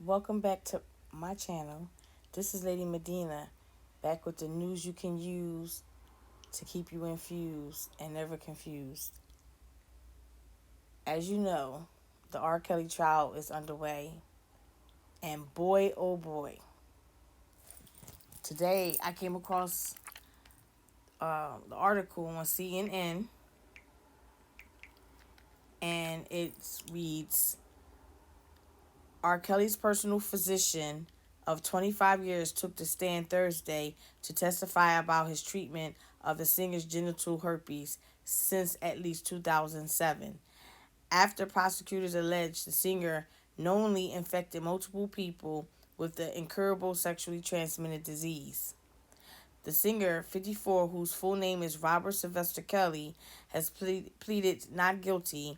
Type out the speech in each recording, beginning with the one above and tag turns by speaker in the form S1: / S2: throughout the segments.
S1: Welcome back to my channel. This is Lady Medina, back with the news you can use to keep you infused and never confused. As you know, the R. Kelly trial is underway, and boy, oh boy, today I came across the article on CNN, and it reads R. Kelly's personal physician of 25 years took the stand Thursday to testify about his treatment of the singer's genital herpes since at least 2007. After prosecutors alleged the singer knowingly infected multiple people with the incurable sexually transmitted disease. The singer, 54, whose full name is Robert Sylvester Kelly, has pleaded not guilty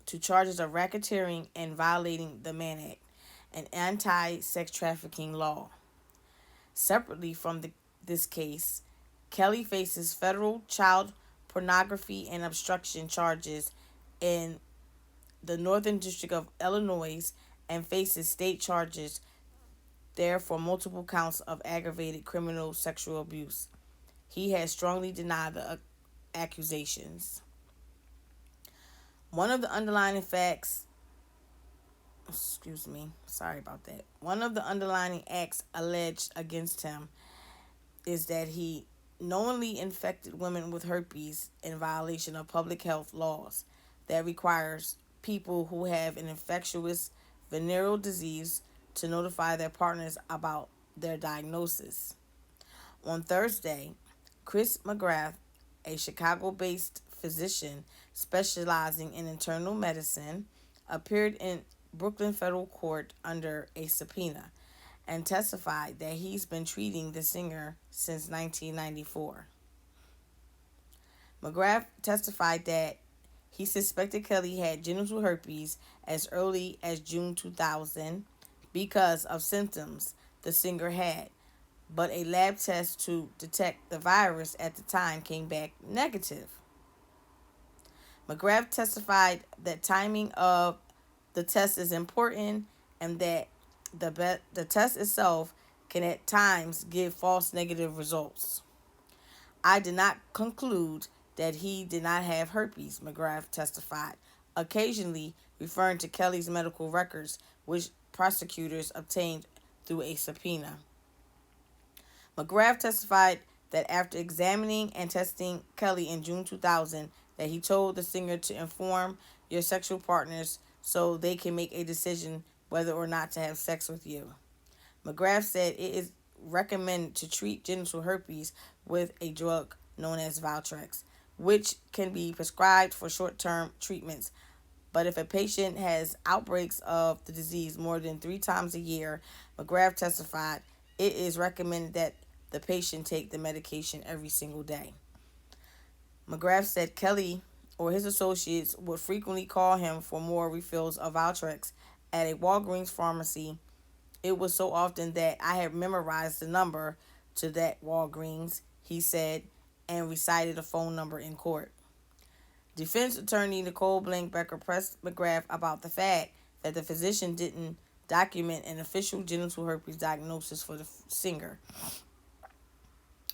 S1: to charges of racketeering and violating the Mann Act, an anti-sex trafficking law. Separately from this case, Kelly faces federal child pornography and obstruction charges in the Northern District of Illinois and faces state charges there for multiple counts of aggravated criminal sexual abuse. He has strongly denied the accusations. One of the underlying facts excuse me, sorry about that. One of the underlying acts alleged against him is that he knowingly infected women with herpes in violation of public health laws that requires people who have an infectious venereal disease to notify their partners about their diagnosis. On Thursday, Chris McGrath, a Chicago based physician specializing in internal medicine, appeared in Brooklyn federal court under a subpoena and testified that he's been treating the singer since 1994. McGrath testified that he suspected Kelly had genital herpes as early as June 2000 because of symptoms the singer had, but a lab test to detect the virus at the time came back negative. McGrath testified that timing of the test is important and that the test itself can at times give false negative results. I did not conclude that he did not have herpes, McGrath testified, occasionally referring to Kelly's medical records, which prosecutors obtained through a subpoena. McGrath testified that after examining and testing Kelly in June 2000, that he told the singer to inform your sexual partners so they can make a decision whether or not to have sex with you. McGrath said it is recommended to treat genital herpes with a drug known as Valtrex, which can be prescribed for short-term treatments. But if a patient has outbreaks of the disease more than 3 times a year, McGrath testified, it is recommended that the patient take the medication every single day. McGrath said Kelly or his associates would frequently call him for more refills of Valtrex at a Walgreens pharmacy. It was so often that I had memorized the number to that Walgreens, he said, and recited a phone number in court. Defense attorney Nicole Blankbecker pressed McGrath about the fact that the physician didn't document an official genital herpes diagnosis for the singer.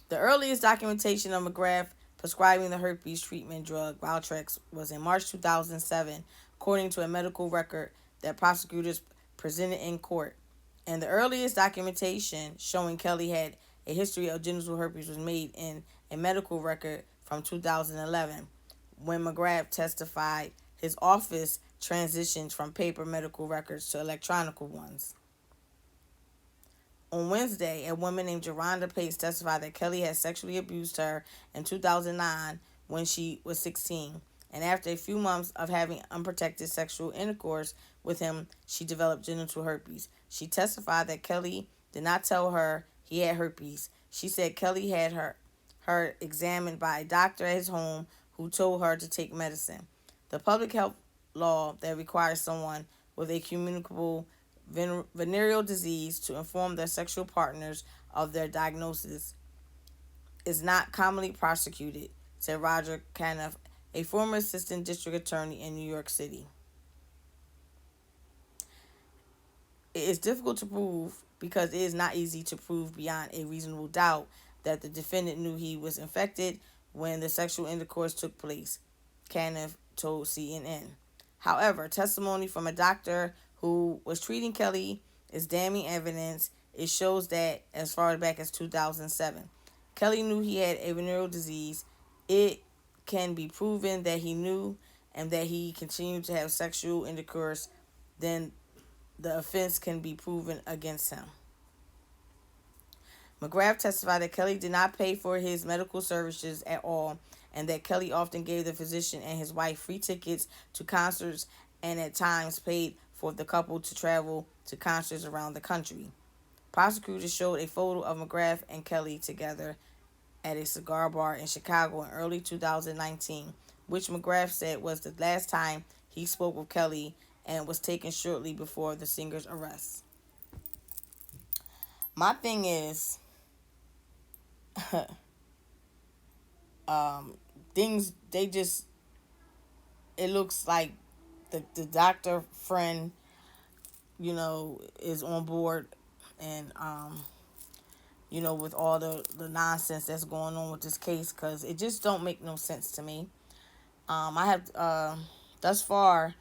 S1: The earliest documentation of McGrath prescribing the herpes treatment drug Valtrex was in March 2007, according to a medical record that prosecutors presented in court. And the earliest documentation showing Kelly had a history of genital herpes was made in a medical record from 2011, when McGrath testified his office transitioned from paper medical records to electronic ones. On Wednesday, a woman named Geronda Pace testified that Kelly had sexually abused her in 2009 when she was 16, and after a few months of having unprotected sexual intercourse with him, she developed genital herpes. She testified that Kelly did not tell her he had herpes. She said Kelly had her examined by a doctor at his home who told her to take medicine. The public health law that requires someone with a communicable venereal disease to inform their sexual partners of their diagnosis is not commonly prosecuted, said Roger Caniff, a former assistant district attorney in New York City. It is difficult to prove because it is not easy to prove beyond a reasonable doubt that the defendant knew he was infected when the sexual intercourse took place, Caniff told CNN. However, testimony from a doctor who was treating Kelly is damning evidence. It shows that as far back as 2007, Kelly knew he had a venereal disease. It can be proven that he knew and that he continued to have sexual intercourse, then the offense can be proven against him. McGrath testified that Kelly did not pay for his medical services at all and that Kelly often gave the physician and his wife free tickets to concerts and at times paid for the couple to travel to concerts around the country. Prosecutors showed a photo of McGrath and Kelly together at a cigar bar in Chicago in early 2019, which McGrath said was the last time he spoke with Kelly and was taken shortly before the singer's arrest. My thing is, things they just it looks like the doctor friend, is on board, and with all the nonsense that's going on with this case, because it just don't make no sense to me. I have thus far,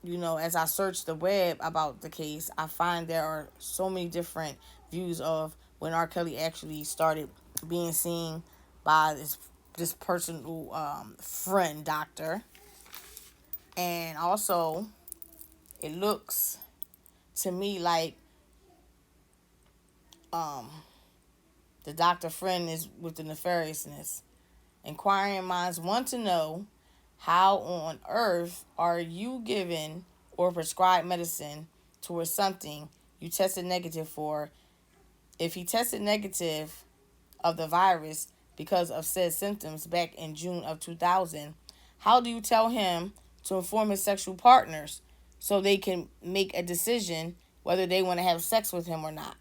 S1: as I search the web about the case, I find there are so many different views of when R. Kelly actually started being seen by this personal friend doctor, and also it looks to me like the doctor friend is with the nefariousness. Inquiring minds want to know, how on earth are you given or prescribed medicine towards something you tested negative for? If he tested negative of the virus because of said symptoms back in June of 2000, how do you tell him to inform his sexual partners so they can make a decision whether they want to have sex with him or not?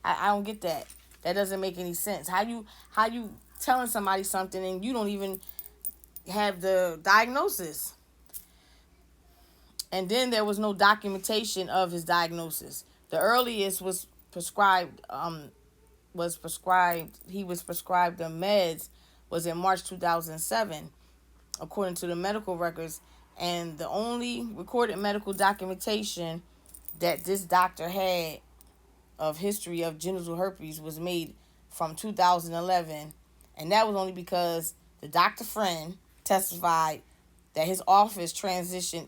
S1: I don't get that. That doesn't make any sense. How you telling somebody something and you don't even have the diagnosis? And then there was no documentation of his diagnosis. The earliest was prescribed. He was prescribed the meds was in March 2007, according to the medical records. And the only recorded medical documentation that this doctor had of history of genital herpes was made from 2011, and that was only because the doctor friend testified that his office transitioned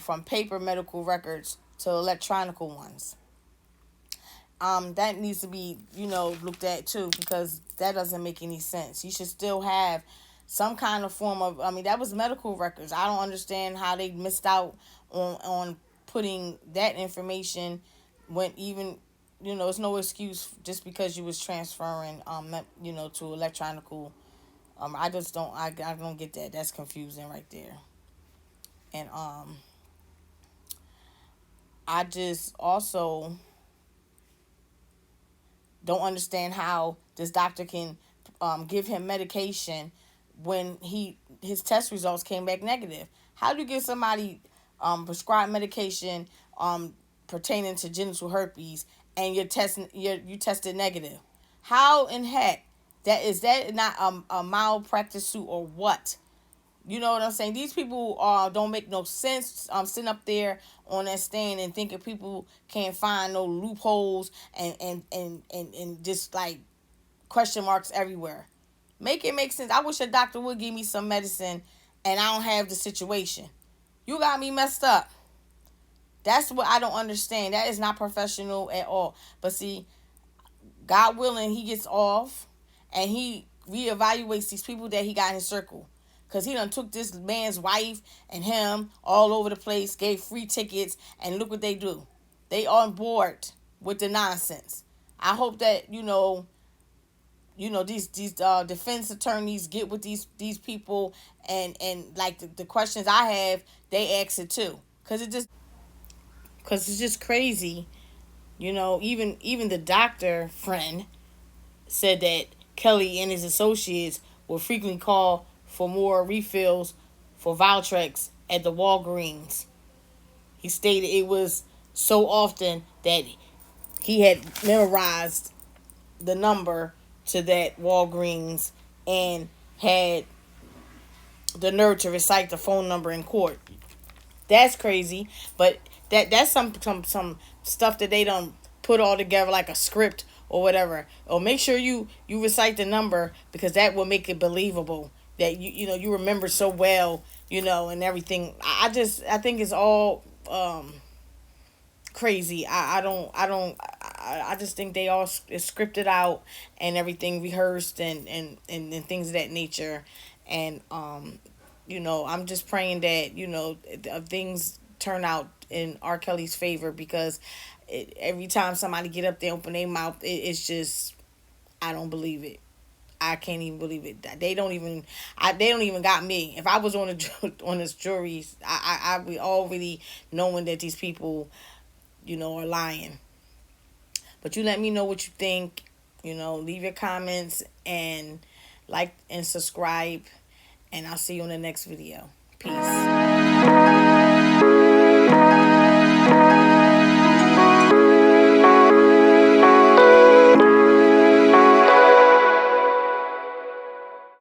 S1: from paper medical records to electronic ones. That needs to be, looked at too, because that doesn't make any sense. You should still have some kind of form of, that was medical records. I don't understand how they missed out on putting that information when even, it's no excuse just because you was transferring, to electronical. I don't get that. That's confusing right there. And I just also don't understand how this doctor can give him medication when his test results came back negative. How do you give somebody prescribed medication pertaining to genital herpes and you tested negative? How in heck that not a malpractice suit or what? You know what I'm saying? These people don't make no sense. Sitting up there on that stand and thinking people can't find no loopholes and just like question marks everywhere. Make it make sense. I wish a doctor would give me some medicine and I don't have the situation. You got me messed up. That's what I don't understand. That is not professional at all. But see, God willing, he gets off and he reevaluates these people that he got in his circle. Because he done took this man's wife and him all over the place, gave free tickets, and look what they do. They on board with the nonsense. I hope that, these defense attorneys get with these people and like the questions I have, they ask it too. Because it's just crazy. Even the doctor friend said that Kelly and his associates will frequently call for more refills for Valtrex at the Walgreens. He stated it was so often that he had memorized the number to that Walgreens and had the nerve to recite the phone number in court. That's crazy, but that's some stuff that they don't put all together like a script or whatever. Or make sure you recite the number because that will make it believable that you remember so well, and everything. I think it's all crazy. I just think they all is scripted out and everything rehearsed and things of that nature. And I'm just praying that things turn out in R. Kelly's favor because every time somebody get up there open their mouth, it's just I don't believe it. I can't even believe it. They don't even got me. If I was on on this jury, I would already knowing that these people are lying. But you let me know what you think. Leave your comments and like and subscribe. And I'll see you in the next video. Peace.